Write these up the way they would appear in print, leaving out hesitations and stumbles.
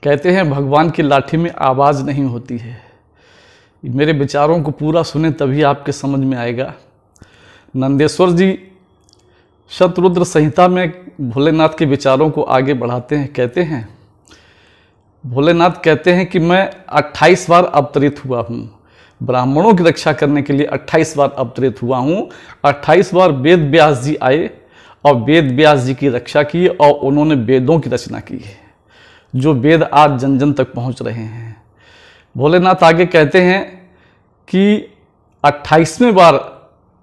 कहते हैं भगवान की लाठी में आवाज़ नहीं होती है। मेरे विचारों को पूरा सुने तभी आपके समझ में आएगा। नंदेश्वर जी शतरुद्र संहिता में भोलेनाथ के विचारों को आगे बढ़ाते हैं। कहते हैं, भोलेनाथ कहते हैं कि मैं 28 बार अवतरित हुआ हूँ, ब्राह्मणों की रक्षा करने के लिए 28 बार अवतरित हुआ हूँ। 28 बार वेद व्यास जी आए और वेद व्यास जी की रक्षा की और उन्होंने वेदों की रचना की है, जो वेद आज जन जन तक पहुँच रहे हैं। भोलेनाथ आगे कहते हैं कि 28वें बार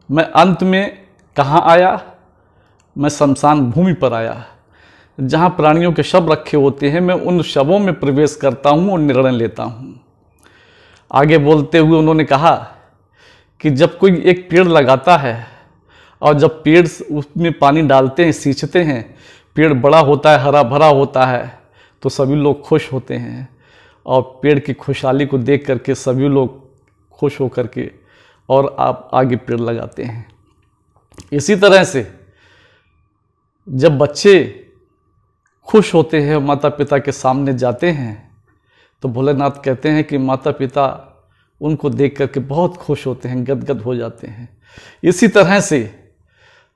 मैं अंत में कहाँ आया? मैं शमशान भूमि पर आया, जहाँ प्राणियों के शव रखे होते हैं। मैं उन शवों में प्रवेश करता हूँ और निर्णय लेता हूँ। आगे बोलते हुए उन्होंने कहा कि जब कोई एक पेड़ लगाता है और जब पेड़ उसमें पानी डालते हैं, सींचते हैं, पेड़ बड़ा होता है, हरा भरा होता है, तो सभी लोग खुश होते हैं और पेड़ की खुशहाली को देख करके सभी लोग खुश हो करके और आप आगे पेड़ लगाते हैं। इसी तरह से जब बच्चे खुश होते हैं, माता पिता के सामने जाते हैं, तो भोलेनाथ कहते हैं कि माता पिता उनको देख करके बहुत खुश होते हैं, गदगद हो जाते हैं। इसी तरह से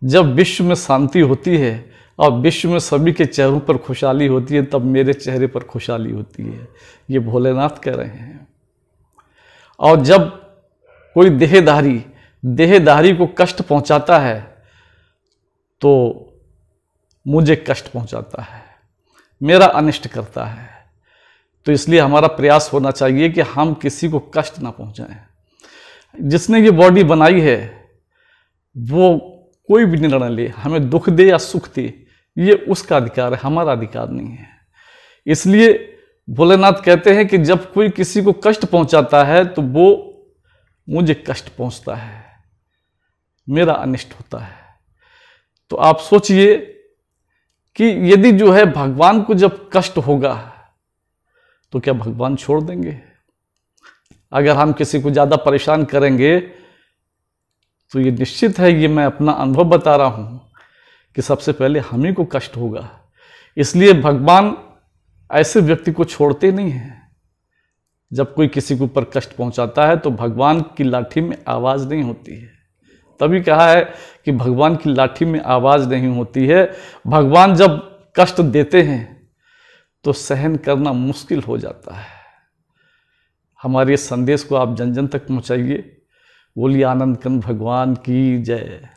जब विश्व में शांति होती है और विश्व में सभी के चेहरों पर खुशहाली होती है, तब मेरे चेहरे पर खुशहाली होती है। ये भोलेनाथ कह रहे हैं। और जब कोई देहधारी को कष्ट पहुंचाता है तो मुझे कष्ट पहुंचाता है, मेरा अनिष्ट करता है। तो इसलिए हमारा प्रयास होना चाहिए कि हम किसी को कष्ट ना पहुंचाएं। जिसने ये बॉडी बनाई है वो कोई भी निर्णय ले, हमें दुख दे या सुख दे, ये उसका अधिकार है, हमारा अधिकार नहीं है। इसलिए भोलेनाथ कहते हैं कि जब कोई किसी को कष्ट पहुंचाता है तो वो मुझे कष्ट पहुंचता है, मेरा अनिष्ट होता है। तो आप सोचिए कि यदि जो है भगवान को जब कष्ट होगा तो क्या भगवान छोड़ देंगे? अगर हम किसी को ज़्यादा परेशान करेंगे तो ये निश्चित है, ये मैं अपना अनुभव बता रहा हूँ कि सबसे पहले हम ही को कष्ट होगा। इसलिए भगवान ऐसे व्यक्ति को छोड़ते नहीं हैं। जब कोई किसी के ऊपर कष्ट पहुँचाता है तो भगवान की लाठी में आवाज़ नहीं होती है। तभी कहा है कि भगवान की लाठी में आवाज़ नहीं होती है। भगवान जब कष्ट देते हैं तो सहन करना मुश्किल हो जाता है। हमारे इस संदेश को आप जन जन तक पहुँचाइए। बोलिए आनंद कंद भगवान की जय।